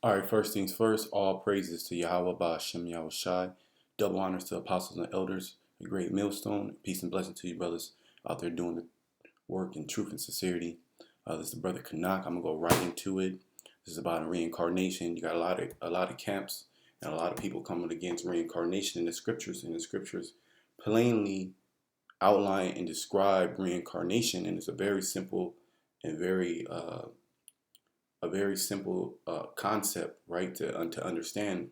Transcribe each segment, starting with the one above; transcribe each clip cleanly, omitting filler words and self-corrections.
All right, first things first, all praises to Yahweh Ba'Shem Yahweh Shai. Double honors to apostles and elders, a great millstone. Peace and blessing to you, brothers out there doing the work in truth and sincerity. This is the brother Kanak. I'm gonna go right into it. This is about reincarnation. You got a lot of camps and a lot of people coming against reincarnation in the scriptures. And the scriptures plainly outline and describe reincarnation, and it's and very a very simple concept, right? To understand.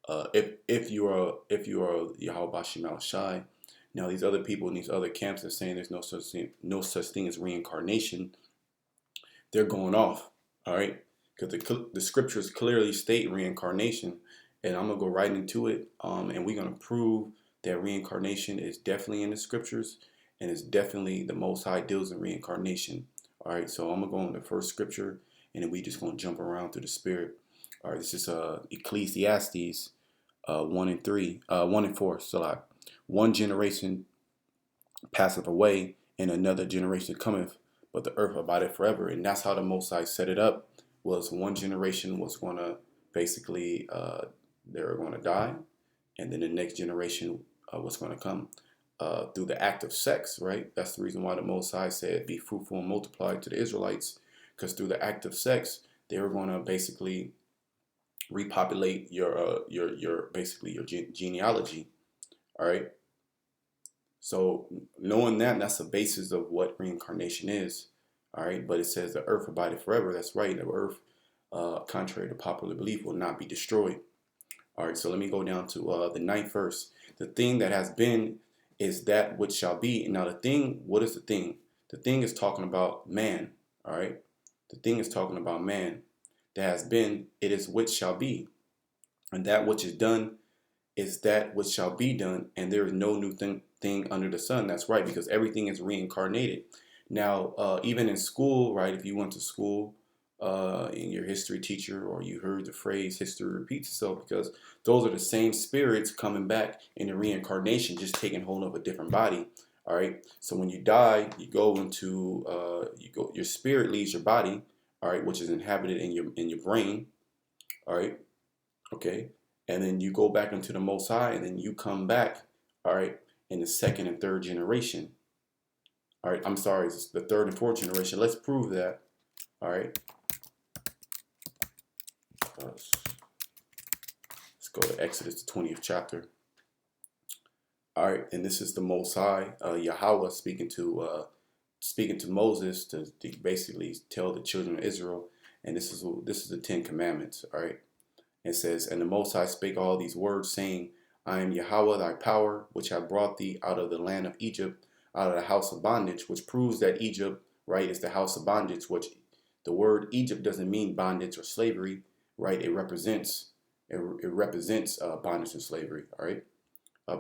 If you are Yahweh Bashim Al Shai, now these other people and these other camps are saying there's no such thing as reincarnation. They're going off, all right, because the scriptures clearly state reincarnation, and I'm gonna go right into it. And we're gonna prove that reincarnation is definitely in the scriptures, and it's definitely the Most High deals in reincarnation. All right, so I'm gonna go on the first scripture, and then we just gonna jump around through the spirit. All right, this is Ecclesiastes 1 and 3, 1 and 4. So like, one generation passeth away, and another generation cometh, but the earth abideth forever. And that's how the Most High set it up. Was one generation was gonna basically they were gonna die, and then the next generation was gonna come through the act of sex, right? That's the reason why the Most High said, "Be fruitful and multiply" to the Israelites, because through the act of sex, they were gonna basically repopulate your basically your genealogy. All right. So knowing that, that's the basis of what reincarnation is. All right. But it says the earth abideth forever. That's right. The earth, contrary to popular belief, will not be destroyed. All right. So let me go down to the ninth verse. The thing that has been is that which shall be. Now the thing, what is the thing? The thing is talking about man. All right. The thing is talking about man. That has been, it is which shall be. And that which is done is that which shall be done, and there is no new thing under the sun. That's right, because everything is reincarnated. Now, even in school, right, if you went to school, in your history teacher, or you heard the phrase history repeats itself, because those are the same spirits coming back in the reincarnation, just taking hold of a different body. All right, so when you die, you go into your spirit leaves your body, all right, which is inhabited in your brain, all right, okay, and then you go back into the Most High, and then you come back, all right, in the second and third generation. All right, I'm sorry, it's the third and fourth generation. Let's prove that. All right, let's go to Exodus, the 20th chapter. All right, and this is the Most High, Yahweh, speaking to Moses to basically tell the children of Israel, and this is the Ten Commandments. All right. It says, "And the Most High spake all these words, saying, I am Yahweh thy power, which have brought thee out of the land of Egypt, out of the house of bondage," which proves that Egypt, right, is the house of bondage, which the word Egypt doesn't mean bondage or slavery, right? It represents bondage and slavery, all right?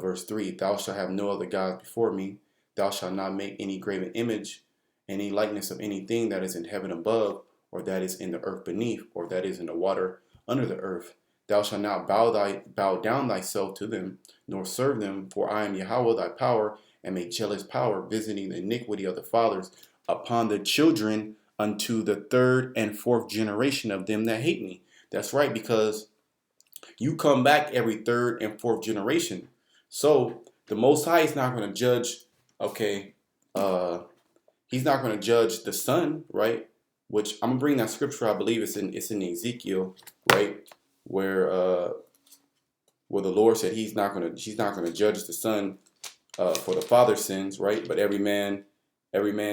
Verse 3, "Thou shalt have no other gods before me. Thou shalt not make any graven image, any likeness of anything that is in heaven above, or that is in the earth beneath, or that is in the water under the earth. Thou shalt not bow down thyself to them, nor serve them, for I am Yahweh thy power, am a jealous power, visiting the iniquity of the fathers upon the children unto the third and fourth generation of them that hate me." That's right, because you come back every third and fourth generation. So the Most High is not going to judge, okay, he's not going to judge the son, right? Which I'm gonna bring that scripture. I believe it's in Ezekiel, right, where the Lord said he's not gonna judge the son for the father's sins, right? But every man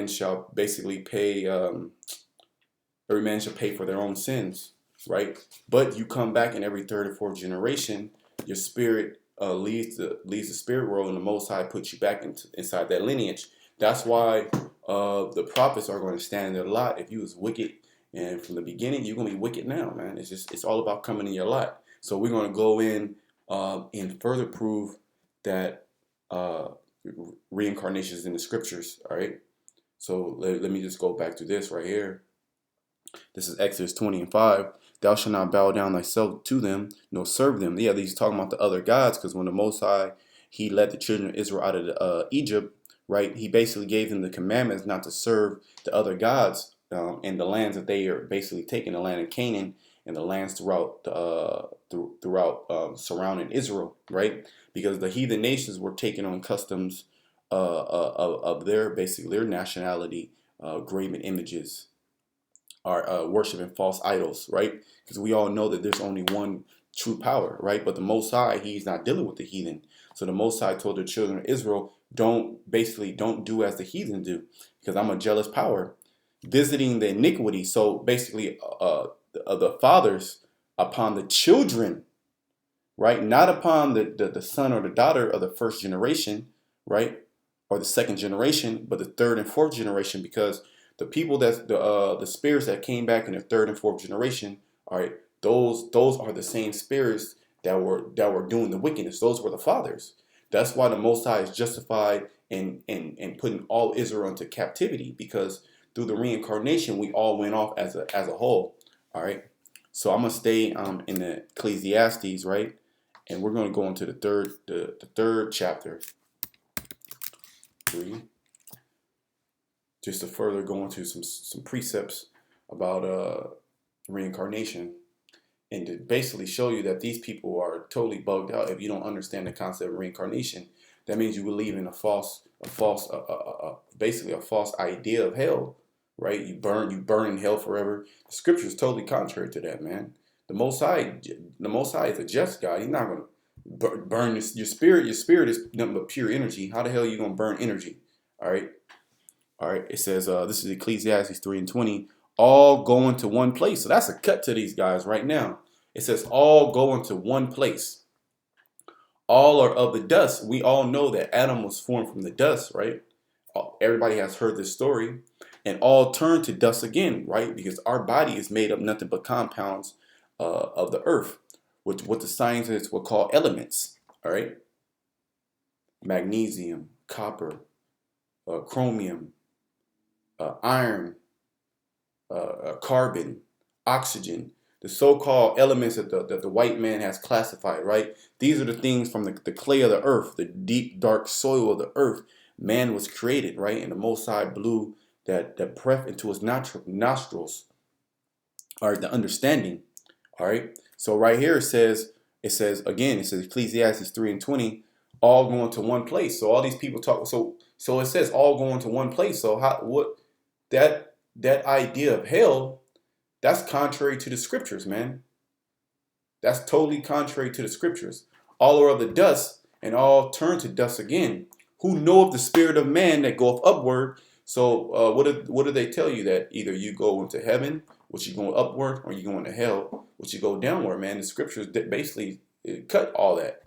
shall basically pay. Every man shall pay for their own sins, right? But you come back in every third and fourth generation, your spirit leaves the spirit world, and the Most High puts you back inside that lineage. That's why the prophets are going to stand in their lot. If you was wicked and from the beginning, you're going to be wicked now, man. It's all about coming in your lot. So we're going to go in and further prove that reincarnation is in the scriptures. All right. So let me just go back to this right here. This is Exodus 20:5. "Thou shalt not bow down thyself to them, nor serve them." Yeah, he's talking about the other gods, because when the Most High, he led the children of Israel out of Egypt, right? He basically gave them the commandments not to serve the other gods in the lands that they are basically taking, the land of Canaan. and the lands throughout surrounding Israel, right? Because the heathen nations were taking on customs of their basically their nationality, graven images, are worshiping false idols, right? Because we all know that there's only one true power, right? But the Most High, He's not dealing with the heathen. So the Most High told the children of Israel, don't do as the heathen do, because I'm a jealous power, visiting the iniquity. So basically, the fathers upon the children, right? Not upon the son or the daughter of the first generation, right? Or the second generation, but the third and fourth generation, because the people that the spirits that came back in the third and fourth generation, all right, those are the same spirits that were doing the wickedness. Those were the fathers. That's why the Most High is justified in putting all Israel into captivity, because through the reincarnation we all went off as a whole. All right. So I'm gonna stay in the Ecclesiastes, right? And we're gonna go into the third chapter, 3, just to further go into some precepts about reincarnation, and to basically show you that these people are totally bugged out. If you don't understand the concept of reincarnation, that means you believe in basically a false idea of hell, right? You burn in hell forever. The scripture is totally contrary to that, man. The Most High is a just God. He's not gonna burn your spirit. Your spirit is nothing but pure energy. How the hell are you gonna burn energy? All right. All right, it says, this is Ecclesiastes 3:20, all going to one place. So that's a cut to these guys right now. It says, all going to one place. All are of the dust. We all know that Adam was formed from the dust, right? Everybody has heard this story. And all turn to dust again, right? Because our body is made of nothing but compounds of the earth, which what the scientists would call elements, all right? Magnesium, copper, chromium, iron, carbon, oxygen, the so-called elements that the white man has classified, right? These are the things from the clay of the earth, the deep, dark soil of the earth. Man was created, right? And the Most High blew that breath into his nostrils, all right, the understanding, all right? So right here it says Ecclesiastes 3:20, all going to one place. So all these people talk, so it says all going to one place. So that idea of hell, that's contrary to the scriptures, man. That's totally contrary to the scriptures. All are of the dust, and all turn to dust again. Who know of the spirit of man that goeth upward? So what do they tell you? That either you go into heaven, which you go upward, or you go into hell, which you go downward, man. The scriptures basically cut all that.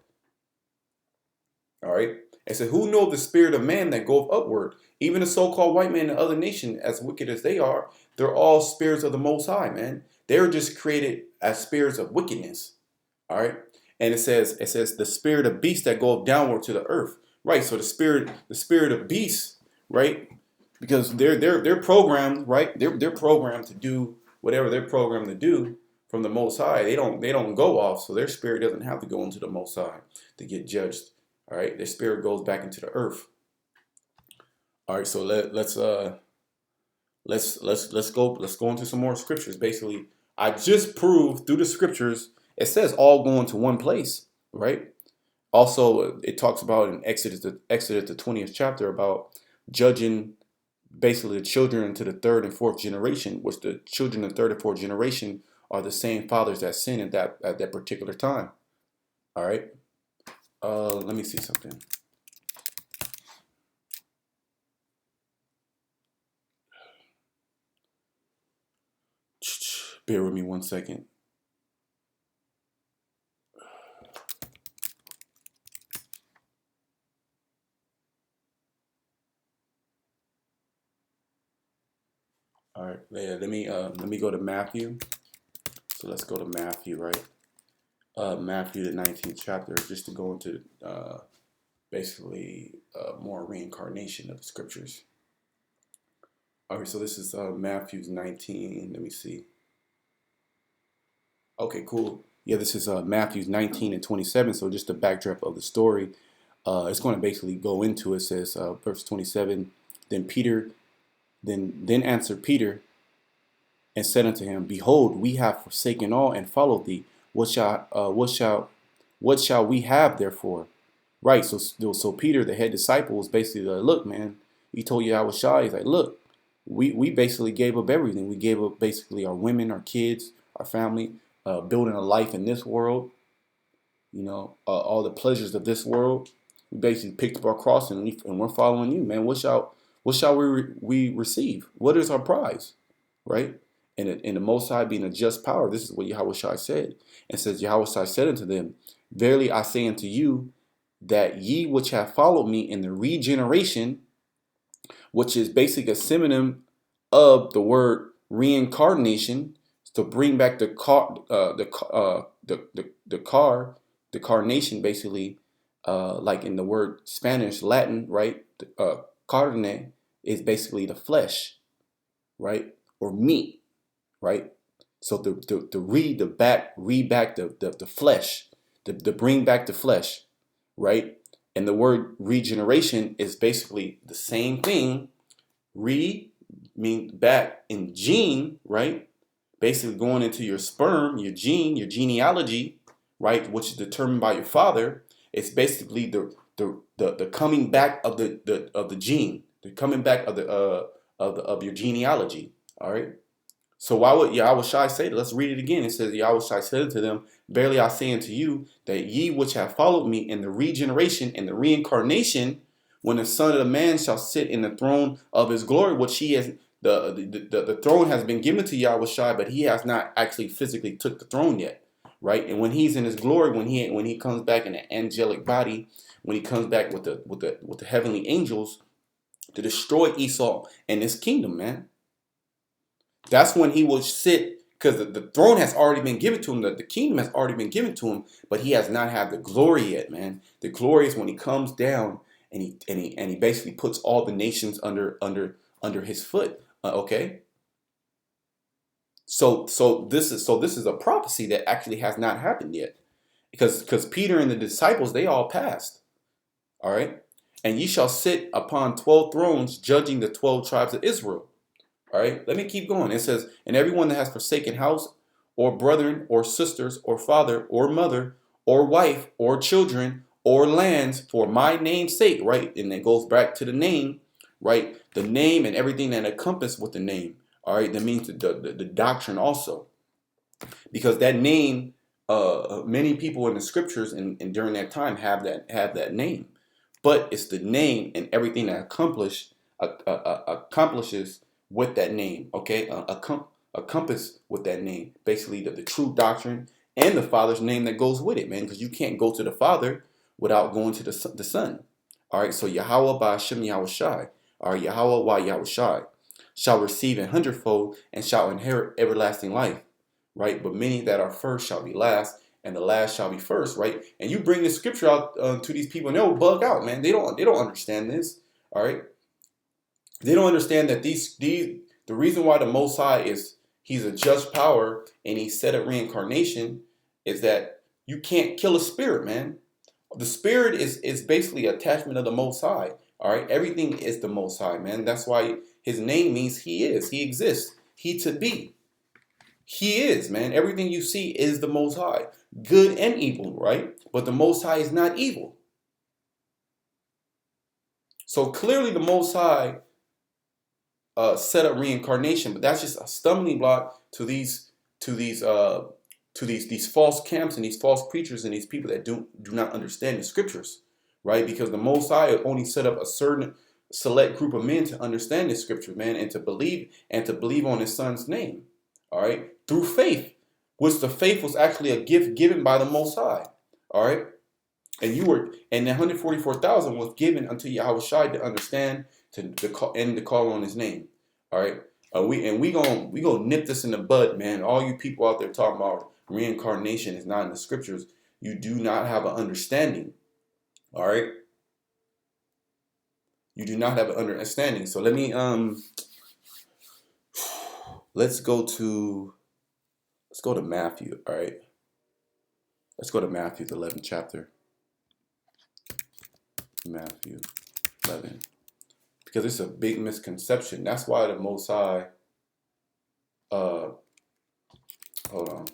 All right. It said, who know the spirit of man that goeth upward? Even the so-called white man in other nations, as wicked as they are, they're all spirits of the Most High, man. They're just created as spirits of wickedness. All right. And it says the spirit of beasts that go downward to the earth. Right. So the spirit of beasts, right? Because they're programmed, right? They're programmed to do whatever they're programmed to do from the Most High. They don't go off, so their spirit doesn't have to go into the Most High to get judged. All right, their spirit goes back into the earth. All right, so let's go into some more scriptures. Basically, I just proved through the scriptures. It says all going to one place, right? Also, it talks about in Exodus the 20th chapter about judging basically the children into the third and fourth generation, which the children in the third and fourth generation are the same fathers that sinned at that particular time. All right. Let me see something. Bear with me 1 second. All right, yeah, let me go to Matthew. So let's go to Matthew, right? Matthew the 19th chapter, just to go into basically more reincarnation of the scriptures. All right, so this is Matthew's 19. Let me see. Okay, cool. Yeah, this is Matthew's 19 and 27. So just the backdrop of the story. It's going to basically go into it. Says verse 27. Then answered Peter, and said unto him, Behold, we have forsaken all and followed thee. What shall we have therefore? Right. So Peter, the head disciple, was basically like, look, man, he told Yahweh Shai, he's like, look, we basically gave up everything. We gave up basically our women, our kids, our family, building a life in this world, all the pleasures of this world. We basically picked up our cross and we're following you, man. What shall we receive? What is our prize? Right? And the Most High being a just power, this is what Yahweh Shai said. And says, Yahweh Shai said unto them, Verily I say unto you, that ye which have followed me in the regeneration, which is basically a synonym of the word reincarnation, to bring back the carnation, basically, like in the word Spanish, Latin, right? Carne is basically the flesh, right, or meat, right? So the re back the flesh, the bring back the flesh, right? And the word regeneration is basically the same thing. Re means back in gene, right? Basically going into your sperm, your gene, your genealogy, right, which is determined by your father. It's basically the coming back of the gene, the coming back of your genealogy. All right. So why would Yahweh Shai say that? Let's read it again. It says, Yahweh Shai said unto them, Verily I say unto you, that ye which have followed me in the regeneration and the reincarnation, when the Son of the Man shall sit in the throne of his glory, which he has, the throne has been given to Yahweh Shai, but he has not actually physically took the throne yet, right? And when he's in his glory, when he comes back in an angelic body, when he comes back with the heavenly angels to destroy Esau and his kingdom, man. That's when he will sit, because the throne has already been given to him. The kingdom has already been given to him, but he has not had the glory yet, man. The glory is when he comes down and he basically puts all the nations under his foot. Okay. So this is a prophecy that actually has not happened yet, because Peter and the disciples, they all passed. All right. And ye shall sit upon 12 thrones, judging the 12 tribes of Israel. All right, let me keep going. It says, and everyone that has forsaken house or brethren or sisters or father or mother or wife or children or lands for my name's sake, right? And it goes back to the name, right? The name and everything that encompass with the name. All right, that means the doctrine also. Because that name, many people in the scriptures and during that time have that name. But it's the name and everything that accomplishes with that name, okay? A compass with that name. Basically, the true doctrine and the Father's name that goes with it, man. Because you can't go to the Father without going to the Son. All right, so Yahweh by Hashem Yahweh Shai, or Yahweh by Yahweh Shai, shall receive 100-fold and shall inherit everlasting life, right? But many that are first shall be last, and the last shall be first, right? And you bring the scripture out to these people, and they'll bug out, man. They don't understand this, all right? They don't understand that the reason why the Most High he's a just power and he set up reincarnation is that you can't kill a spirit, man. The spirit is basically attachment of the Most High. All right, everything is the Most High, man. That's why his name means he is, he exists, he to be. He is, man. Everything you see is the Most High, good and evil, right? But the Most High is not evil. So clearly, the Most High set up reincarnation, but that's just a stumbling block to these false camps and these false preachers and these people that do not understand the scriptures, right? Because the Most High only set up a certain select group of men to understand the scripture, man, and to believe on His Son's name, all right, through faith, which the faith was actually a gift given by the Most High, all right. And the 144,000 was given unto Yahweh Shai to understand, to call on his name. All right. We gonna nip this in the bud, man. All you people out there talking about reincarnation is not in the scriptures. You do not have an understanding. All right. You do not have an understanding. So let me let's go to Matthew. All right. Let's go to Matthew, the 11th chapter. Matthew 11. Because it's a big misconception. That's why the Most High uh, hold on.